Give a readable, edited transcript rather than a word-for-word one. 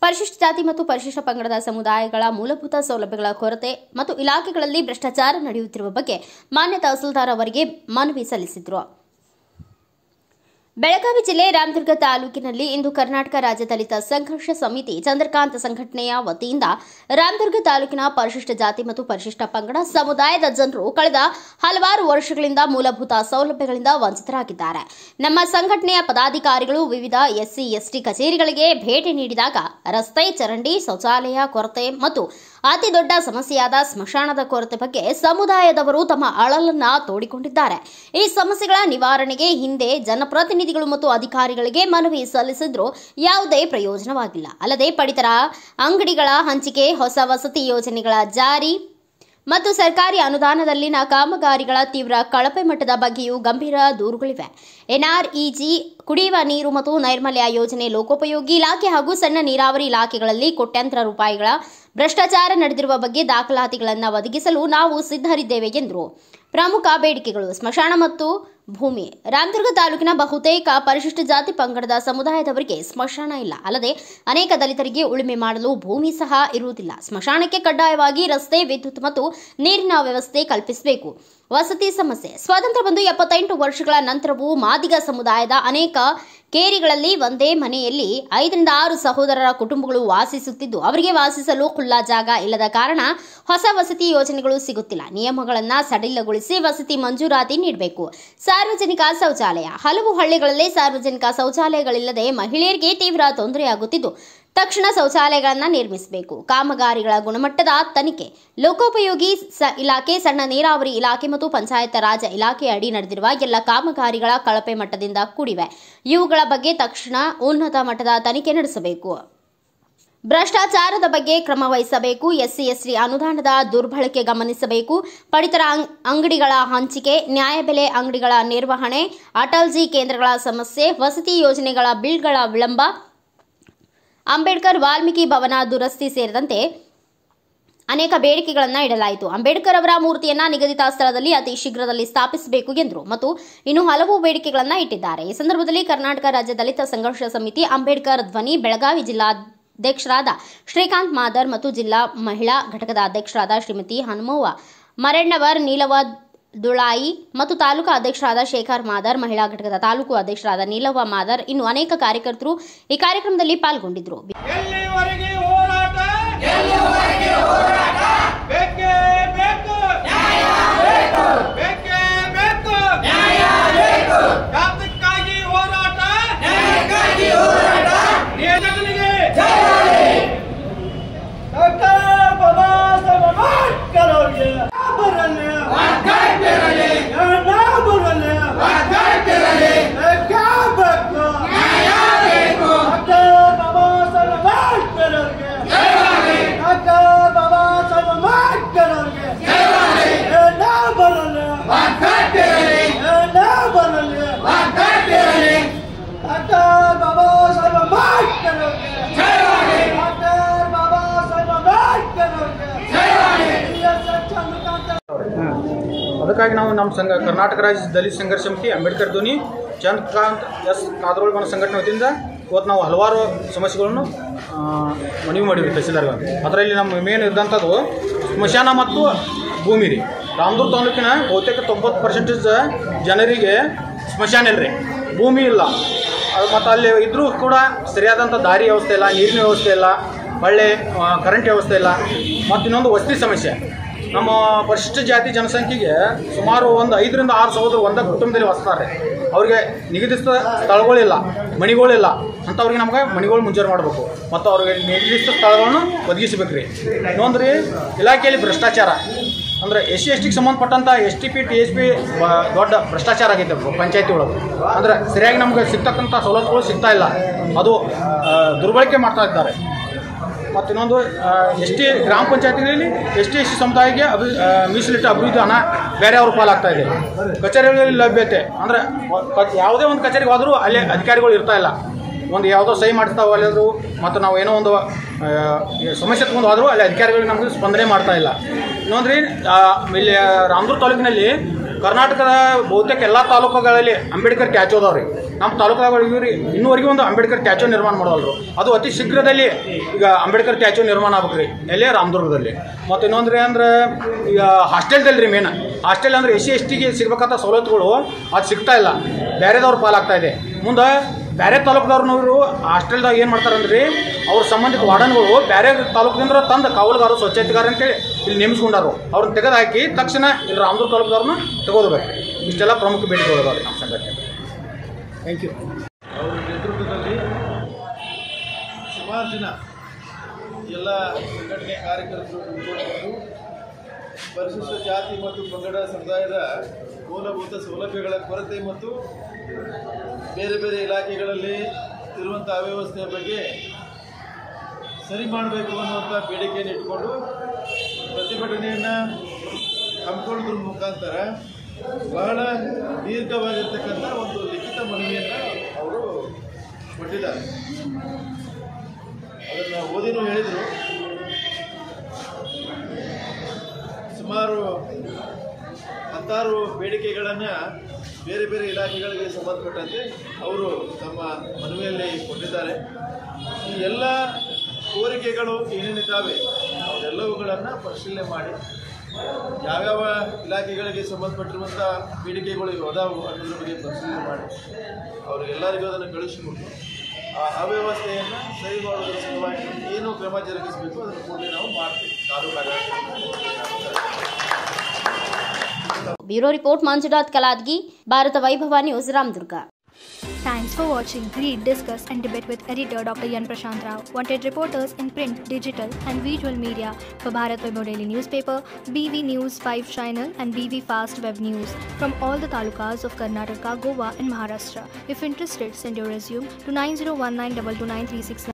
ಪರಿಶಿಷ್ಟ ಜಾತಿ ಮತ್ತು ಪರಿಶಿಷ್ಟ ಪಂಗಡದ ಸಮುದಾಯಗಳ ಮೂಲಭೂತ ಸೌಲಭ್ಯಗಳ ಕೊರತೆ ಮತ್ತು ಇಲಾಖೆಗಳಲ್ಲಿ ಭ್ರಷ್ಟಾಚಾರ ನಡೆಯುತ್ತಿರುವ ಬಗ್ಗೆ ಮಾನ್ಯ ತಹಸೀಲ್ದಾರ್ ಅವರಿಗೆ ಮನವಿ ಸಲ್ಲಿಸಿದರು. ಬೆಳಗಾವಿ ಜಿಲ್ಲೆ ರಾಮದುರ್ಗ ತಾಲೂಕಿನಲ್ಲಿ ಇಂದು ಕರ್ನಾಟಕ ರಾಜ್ಯ ದಲಿತ ಸಂಘರ್ಷ ಸಮಿತಿ ಚಂದ್ರಕಾಂತ್ ಸಂಘಟನೆಯ ವತಿಯಿಂದ ರಾಮದುರ್ಗ ತಾಲೂಕಿನ ಪರಿಶಿಷ್ಟ ಜಾತಿ ಮತ್ತು ಪರಿಶಿಷ್ಟ ಪಂಗಡ ಸಮುದಾಯದ ಜನರು ಕಳೆದ ಹಲವಾರು ವರ್ಷಗಳಿಂದ ಮೂಲಭೂತ ಸೌಲಭ್ಯಗಳಿಂದ ವಂಚಿತರಾಗಿದ್ದಾರೆ. ನಮ್ಮ ಸಂಘಟನೆಯ ಪದಾಧಿಕಾರಿಗಳು ವಿವಿಧ ಎಸ್ಸಿ ಎಸ್ಟಿ ಕಚೇರಿಗಳಿಗೆ ಭೇಟಿ ನೀಡಿದಾಗ ರಸ್ತೆ, ಚರಂಡಿ, ಶೌಚಾಲಯ ಕೊರತೆ ಮತ್ತು ಅತಿ ದೊಡ್ಡ ಸಮಸ್ಯೆಯಾದ ಸ್ಮಶಾನದ ಕೊರತೆ ಬಗ್ಗೆ ಸಮುದಾಯದವರು ತಮ್ಮ ಅಳಲನ್ನ ತೋಡಿಕೊಂಡಿದ್ದಾರೆ. ಈ ಸಮಸ್ಯೆಗಳ ನಿವಾರಣೆಗೆ ಹಿಂದೆ ಜನಪ್ರತಿನಿಧಿಗಳು ಮತ್ತು ಅಧಿಕಾರಿಗಳಿಗೆ ಮನವಿ ಸಲ್ಲಿಸಿದ್ರೂ ಯಾವುದೇ ಪ್ರಯೋಜನವಾಗಿಲ್ಲ. ಅಲ್ಲದೆ ಪಡಿತರ ಅಂಗಡಿಗಳ ಹಂಚಿಕೆ, ಹೊಸ ವಸತಿ ಯೋಜನೆಗಳ ಜಾರಿ ಮತ್ತು ಸರ್ಕಾರಿ ಅನುದಾನದಲ್ಲಿನ ಕಾಮಗಾರಿಗಳ ತೀವ್ರ ಕಳಪೆ ಮಟ್ಟದ ಬಗ್ಗೆಯೂ ಗಂಭೀರ ದೂರುಗಳಿವೆ. ಎನ್ಆರ್ಇಜಿ, ಕುಡಿಯುವ ನೀರು ಮತ್ತು ನೈರ್ಮಲ್ಯ ಯೋಜನೆ, ಲೋಕೋಪಯೋಗಿ ಇಲಾಖೆ ಹಾಗೂ ಸಣ್ಣ ನೀರಾವರಿ ಇಲಾಖೆಗಳಲ್ಲಿ ಕೋಟ್ಯಾಂತರ ರೂಪಾಯಿಗಳ ಭ್ರಷ್ಟಾಚಾರ ನಡೆದಿರುವ ಬಗ್ಗೆ ದಾಖಲಾತಿಗಳನ್ನು ಒದಗಿಸಲು ನಾವು ಸಿದ್ಧರಿದ್ದೇವೆ ಎಂದರು. ಪ್ರಮುಖ ಬೇಡಿಕೆಗಳು: ಸ್ಮಶಾನ ಮತ್ತು ಭೂಮಿ. ರಾಮದುರ್ಗ ತಾಲೂಕಿನ ಬಹುತೇಕ ಪರಿಶಿಷ್ಟ ಜಾತಿ ಪಂಗಡದ ಸಮುದಾಯದವರಿಗೆ ಸ್ಮಶಾನ ಇಲ್ಲ. ಅಲ್ಲದೆ ಅನೇಕ ದಲಿತರಿಗೆ ಉಳುಮೆ ಮಾಡಲು ಭೂಮಿ ಸಹ ಇರುವುದಿಲ್ಲ. ಸ್ಮಶಾನಕ್ಕೆ ಕಡ್ಡಾಯವಾಗಿ ರಸ್ತೆ, ವಿದ್ಯುತ್ ಮತ್ತು ನೀರಿನ ವ್ಯವಸ್ಥೆ ಕಲ್ಪಿಸಬೇಕು. ವಸತಿ ಸಮಸ್ಯೆ: ಸ್ವಾತಂತ್ರ್ಯ ಬಂದು 78 ವರ್ಷಗಳ ನಂತರವೂ ಮಾದಿಗ ಸಮುದಾಯದ ಅನೇಕ ಕೇರಿಗಳಲ್ಲಿ ಒಂದೇ ಮನೆಯಲ್ಲಿ 5 ರಿಂದ 6 ಸಹೋದರರ ಕುಟುಂಬಗಳು ವಾಸಿಸುತ್ತಿದ್ದು, ಅವರಿಗೆ ವಾಸಿಸಲು ಖುಲ್ಲಾ ಜಾಗ ಇಲ್ಲದ ಕಾರಣ ಹೊಸ ವಸತಿ ಯೋಜನೆಗಳು ಸಿಗುತ್ತಿಲ್ಲ. ನಿಯಮಗಳನ್ನು ಸಡಿಲಗೊಳಿಸಿ ವಸತಿ ಮಂಜೂರಾತಿ ನೀಡಬೇಕು. ಸಾರ್ವಜನಿಕ ಶೌಚಾಲಯ: ಹಲವು ಹಳ್ಳಿಗಳಲ್ಲಿ ಸಾರ್ವಜನಿಕ ಶೌಚಾಲಯಗಳಿಲ್ಲದೆ ಮಹಿಳೆಯರಿಗೆ ತೀವ್ರ ತೊಂದರೆಯಾಗುತ್ತಿದ್ದು, ತಕ್ಷಣ ಶೌಚಾಲಯಗಳನ್ನು ನಿರ್ಮಿಸಬೇಕು. ಕಾಮಗಾರಿಗಳ ಗುಣಮಟ್ಟದ ತನಿಖೆ: ಲೋಕೋಪಯೋಗಿ ಇಲಾಖೆ, ಸಣ್ಣ ನೀರಾವರಿ ಇಲಾಖೆ ಮತ್ತು ಪಂಚಾಯತ್ ರಾಜ್ ಇಲಾಖೆ ಅಡಿ ನಡೆದಿರುವ ಎಲ್ಲ ಕಾಮಗಾರಿಗಳ ಕಳಪೆ ಮಟ್ಟದಿಂದ ಕೂಡಿವೆ. ಇವುಗಳ ಬಗ್ಗೆ ತಕ್ಷಣ ಉನ್ನತ ಮಟ್ಟದ ತನಿಖೆ ನಡೆಸಬೇಕು. ಭ್ರಷ್ಟಾಚಾರದ ಬಗ್ಗೆ ಕ್ರಮ ವಹಿಸಬೇಕು. ಎಸ್ಸಿ ಎಸ್ಟಿ ಅನುದಾನದ ದುರ್ಬಳಕೆ ಗಮನಿಸಬೇಕು. ಪಡಿತರ ಅಂಗಡಿಗಳ ಹಂಚಿಕೆ, ನ್ಯಾಯಬೆಲೆ ಅಂಗಡಿಗಳ ನಿರ್ವಹಣೆ, ಅಟಲ್ಜಿ ಕೇಂದ್ರಗಳ ಸಮಸ್ಯೆ, ವಸತಿ ಯೋಜನೆಗಳ ಬಿಲ್ಗಳ ವಿಳಂಬ, ಅಂಬೇಡ್ಕರ್ ವಾಲ್ಮೀಕಿ ಭವನ ದುರಸ್ತಿ ಸೇರಿದಂತೆ ಅನೇಕ ಬೇಡಿಕೆಗಳನ್ನು ಇಡಲಾಯಿತು. ಅಂಬೇಡ್ಕರ್ ಅವರ ಮೂರ್ತಿಯನ್ನು ನಿಗದಿತ ಸ್ಥಳದಲ್ಲಿ ಅತಿ ಶೀಘ್ರದಲ್ಲಿ ಸ್ಥಾಪಿಸಬೇಕು ಎಂದರು ಮತ್ತು ಇನ್ನೂ ಹಲವು ಬೇಡಿಕೆಗಳನ್ನು ಇಟ್ಟಿದ್ದಾರೆ. ಈ ಸಂದರ್ಭದಲ್ಲಿ ಕರ್ನಾಟಕ ರಾಜ್ಯ ದಲಿತ ಸಂಘರ್ಷ ಸಮಿತಿ ಅಂಬೇಡ್ಕರ್ ಧ್ವನಿ ಬೆಳಗಾವಿ ಜಿಲ್ಲಾಧ್ಯಕ್ಷರಾದ ಶ್ರೀಕಾಂತ್ ಮಾದರ್ ಮತ್ತು ಜಿಲ್ಲಾ ಮಹಿಳಾ ಘಟಕದ ಅಧ್ಯಕ್ಷರಾದ ಶ್ರೀಮತಿ ಹನುಮವ್ವ ಮರೆಣ್ಣವರ್, ನೀಲವ ದುಳಾಯಿ ಮತ್ತು ತಾಲೂಕು ಅಧ್ಯಕ್ಷರಾದ ಶೇಖರ್ ಮಾದರ್, ಮಹಿಳಾ ಘಟಕದ ತಾಲೂಕು ಅಧ್ಯಕ್ಷರಾದ ನೀಲವ್ವ ಮಾದರ್, ಇನ್ನು ಅನೇಕ ಕಾರ್ಯಕರ್ತರು ಈ ಕಾರ್ಯಕ್ರಮದಲ್ಲಿ ಪಾಲ್ಗೊಂಡಿದ್ದರು. ಅದಕ್ಕಾಗಿ ನಾವು ನಮ್ಮ ಸಂಘ ಕರ್ನಾಟಕ ರಾಜ್ಯ ದಲಿತ ಸಂಘರ್ಷ ಸಮಿತಿ ಅಂಬೇಡ್ಕರ್ ಧ್ವನಿ ಚಂದ್ರಕಾಂತ್ ಎಸ್ ಕಾದ್ರೋಳ ಸಂಘಟನೆ ವತಿಯಿಂದ ಇವತ್ತು ನಾವು ಹಲವಾರು ಸಮಸ್ಯೆಗಳನ್ನು ಮನವಿ ಮಾಡಿದ್ವಿ ತಹಸೀಲ್ದಾರ್ಗೆ. ಅದರಲ್ಲಿ ನಮ್ಮ ಮೇನ್ ಇದ್ದಂಥದ್ದು ಸ್ಮಶಾನ ಮತ್ತು ಭೂಮಿ ರೀ. ರಾಮದುರ್ಗ ತಾಲೂಕಿನ ಬಹುತೇಕ 90% ಜನರಿಗೆ ಸ್ಮಶಾನ ಇಲ್ಲ ರೀ, ಭೂಮಿ ಇಲ್ಲ. ಮತ್ತು ಅಲ್ಲಿ ಇದ್ರೂ ಕೂಡ ಸರಿಯಾದಂಥ ದಾರಿ ವ್ಯವಸ್ಥೆ ಇಲ್ಲ, ನೀರಿನ ವ್ಯವಸ್ಥೆ ಇಲ್ಲ, ಒಳ್ಳೆ ಕರೆಂಟ್ ವ್ಯವಸ್ಥೆ ಇಲ್ಲ. ಮತ್ತು ಇನ್ನೊಂದು ವಸತಿ ಸಮಸ್ಯೆ. ನಮ್ಮ ಪರಿಶಿಷ್ಟ ಜಾತಿ ಜನಸಂಖ್ಯೆಗೆ ಸುಮಾರು ಒಂದು 5 ರಿಂದ 6 ಸಹೋದರರು ಒಂದೇ ಕುಟುಂಬದಲ್ಲಿ ವಾಸಿಸ್ತಾರೆ. ಅವ್ರಿಗೆ ನಿಗದಿತ ಸ್ಥಳಗಳಿಲ್ಲ, ಮಣಿಗಳಿಲ್ಲ. ಅಂಥವ್ರಿಗೆ ನಮ್ಗೆ ಮಣಿಗಳು ಮುಂಜಾನೆ ಮಾಡಬೇಕು ಮತ್ತು ಅವ್ರಿಗೆ ನಿಗದಿತ ಸ್ಥಳಗಳನ್ನು ಒದಗಿಸಬೇಕು ರೀ. ಇನ್ನೊಂದು ರೀ, ಇಲಾಖೆಯಲ್ಲಿ ಭ್ರಷ್ಟಾಚಾರ ಅಂದರೆ SC STಗೆ ಸಂಬಂಧಪಟ್ಟಂಥ STP TSP ದೊಡ್ಡ ಭ್ರಷ್ಟಾಚಾರ ಆಗೈತೆ ಪಂಚಾಯತಿ ಒಳಗೆ. ಅಂದರೆ ಸರಿಯಾಗಿ ನಮ್ಗೆ ಸಿಗ್ತಕ್ಕಂಥ ಸವಲತ್ತುಗಳು ಸಿಗ್ತಾ ಇಲ್ಲ, ಅದು ದುರ್ಬಳಕೆ ಮಾಡ್ತಾ ಇದ್ದಾರೆ. ಮತ್ತು ಇನ್ನೊಂದು ST ಗ್ರಾಮ ಪಂಚಾಯತಿಗಳಲ್ಲಿ ST SC ಸಮುದಾಯಕ್ಕೆ ಮೀಸಲಿಟ್ಟು ಅಭಿವೃದ್ಧಿ ಹಣ ಬೇರೆಯವ್ರ ಪಾಲಾಗ್ತಾ ಇದೆ. ಕಚೇರಿಗಳಲ್ಲಿ ಲಭ್ಯತೆ ಅಂದರೆ ಯಾವುದೇ ಒಂದು ಕಚೇರಿಗೆ ಹೋದರೂ ಅಲ್ಲಿ ಅಧಿಕಾರಿಗಳು ಇರ್ತಾ ಇಲ್ಲ. ಒಂದು ಯಾವುದೋ ಸಹಿ ಮಾಡಿಸ್ತಾವೆ ಅಲ್ಲಾದರೂ, ಮತ್ತು ನಾವು ಏನೋ ಒಂದು ಸಮಸ್ಯೆ ತೊಗೊಂಡು ಹೋದರೂ ಅಲ್ಲಿ ಅಧಿಕಾರಿಗಳಿಗೆ ನಮಗೆ ಸ್ಪಂದನೆ ಮಾಡ್ತಾ ಇಲ್ಲ. ಇನ್ನೊಂದು ರೀ, ಇಲ್ಲಿ ರಾಮದುರ್ಗ ತಾಲೂಕಿನಲ್ಲಿ ಕರ್ನಾಟಕದ ಬಹುತೇಕ ಎಲ್ಲ ತಾಲೂಕುಗಳಲ್ಲಿ ಅಂಬೇಡ್ಕರ್ ಟ್ಯಾಚು ಅದಾವ್ರಿ. ನಮ್ಮ ತಾಲೂಕುಗಳು ಇವ್ರಿ ಇನ್ನೂವರೆಗೂ ಒಂದು ಅಂಬೇಡ್ಕರ್ ಟ್ಯಾಚು ನಿರ್ಮಾಣ ಮಾಡೋಲ್ರು. ಅದು ಅತಿ ಶೀಘ್ರದಲ್ಲಿ ಈಗ ಅಂಬೇಡ್ಕರ್ ಟ್ಯಾಚು ನಿರ್ಮಾಣ ಆಗ್ಬೇಕ್ರಿ ಎಲ್ಲೇ ರಾಮದುರ್ಗದಲ್ಲಿ. ಮತ್ತು ಇನ್ನೊಂದ್ರಿ ಅಂದ್ರೆ ಈಗ ಹಾಸ್ಟೆಲ್ದಲ್ಲಿ ರೀ ಮೇನ್ ಹಾಸ್ಟೆಲ್ ಅಂದ್ರೆ SC STಗೆ ಸಿಗ್ಬೇಕಂತ ಸವಲತ್ತುಗಳು ಅದು ಸಿಗ್ತಾ ಇಲ್ಲ, ಬೇರೆದವ್ರ ಪಾಲಾಗ್ತಾ ಇದೆ. ಮುಂದೆ ಬೇರೆ ತಾಲೂಕದವ್ರನ್ನವರು ಹಾಸ್ಟೆಲ್ದಾಗ ಏನು ಮಾಡ್ತಾರಂದ್ರಿ, ಅವ್ರ ಸಂಬಂಧಿತ ವಾರ್ಡನ್ಗಳು ಬೇರೆ ತಾಲೂಕಿನಿಂದ ತಂದು ಕಾವಲುಗಾರ ಸ್ವಚ್ಛತೆಗಾರ ಅಂತೇಳಿ ಇಲ್ಲಿ ನೇಮಿಸ್ಕೊಂಡಾರು. ಅವ್ರನ್ನ ತೆಗೆದು ಹಾಕಿ ತಕ್ಷಣ ಇಲ್ಲಿ ರಾಮದುರ್ಗ ತಾಲೂಕದವ್ರನ್ನ ತೆಗೆದುಬೇಕು. ಇಷ್ಟೆಲ್ಲ ಪ್ರಮುಖ ಬೇಡಿಕೆಗಳು ಅದಾವೆ ನಮ್ಮ ಸಂಘಟನೆ. Thank you. ಅವರ ನೇತೃತ್ವದಲ್ಲಿ ಸುಮಾರು ಜನ ಎಲ್ಲ ಸಂಘಟನೆ ಕಾರ್ಯಕರ್ತರು ತಿಳ್ಕೊಂಡು ಪರಿಶಿಷ್ಟ ಜಾತಿ ಮತ್ತು ಪಂಗಡ ಸಮುದಾಯದ ಮೂಲಭೂತ ಸೌಲಭ್ಯಗಳ ಕೊರತೆ ಮತ್ತು ಬೇರೆ ಬೇರೆ ಇಲಾಖೆಗಳಲ್ಲಿ ಇರುವಂಥ ಅವ್ಯವಸ್ಥೆಯ ಬಗ್ಗೆ ಸರಿ ಮಾಡಬೇಕು ಅನ್ನುವಂಥ ಬೇಡಿಕೆಯನ್ನು ಇಟ್ಕೊಂಡು ಪ್ರತಿಭಟನೆಯನ್ನು ಹಮ್ಮಿಕೊಳ್ಳೋದ್ರ ಮುಖಾಂತರ ಬಹಳ ದೀರ್ಘವಾಗಿರ್ತಕ್ಕಂಥ ಒಂದು ಲಿಖಿತ ಮನವಿಯನ್ನು ಅವರು ಕೊಟ್ಟಿದ್ದಾರೆ. ಅದನ್ನು ಓದಿನೂ ಹೇಳಿದರು. ಸುಮಾರು 16 ಬೇಡಿಕೆಗಳನ್ನು ಬೇರೆ ಬೇರೆ ಇಲಾಖೆಗಳಿಗೆ ಸಂಬಂಧಪಟ್ಟಂತೆ ಅವರು ತಮ್ಮ ಮನವಿಯಲ್ಲಿ ಕೊಟ್ಟಿದ್ದಾರೆ. ಈ ಎಲ್ಲ ಕೋರಿಕೆಗಳು ಏನೇನಿದ್ದಾವೆ ಅವೆಲ್ಲವುಗಳನ್ನು ಪರಿಶೀಲನೆ ಮಾಡಿ ಯಾವ್ಯಾವ ಇಲಾಖೆಗಳಿಗೆ ಸಂಬಂಧಪಟ್ಟಿರುವಂಥ ಬೇಡಿಕೆಗಳು ಅದಾವು ಅನ್ನೋದ್ರ ಬಗ್ಗೆ ಪರಿಶೀಲನೆ ಮಾಡಿ ಅವರಿಗೆಲ್ಲರಿಗೂ ಅದನ್ನು ಕಳಿಸಿಕೊಟ್ಟು ಆ ಅವ್ಯವಸ್ಥೆಯನ್ನು ಸರಿ ಮಾಡೋದ್ರ ಸಲುವಾಗಿ ಏನು ಕ್ರಮ ಜರುಗಿಸಬೇಕು ಅದನ್ನು ಕೂಡಲೇ ನಾವು ಮಾಡ್ತೀವಿ. ಬ್ಯೂರೋ ರಿಪೋರ್ಟ್ ಮಂಜುನಾಥ್ ಕಲಾದ್ಗಿ, ಭಾರತ ವೈಭವ news, Ramdurg. Thanks for watching. Read, discuss and debate with editor Dr. Yan Prashant Rao. Wanted reporters in print, digital and visual media for Bharat Vaibhav Daily Newspaper, BV News 5 Channel and BV Fast Web News from all the talukas of Karnataka, Goa and Maharashtra. If interested, send your resume to 9019229369.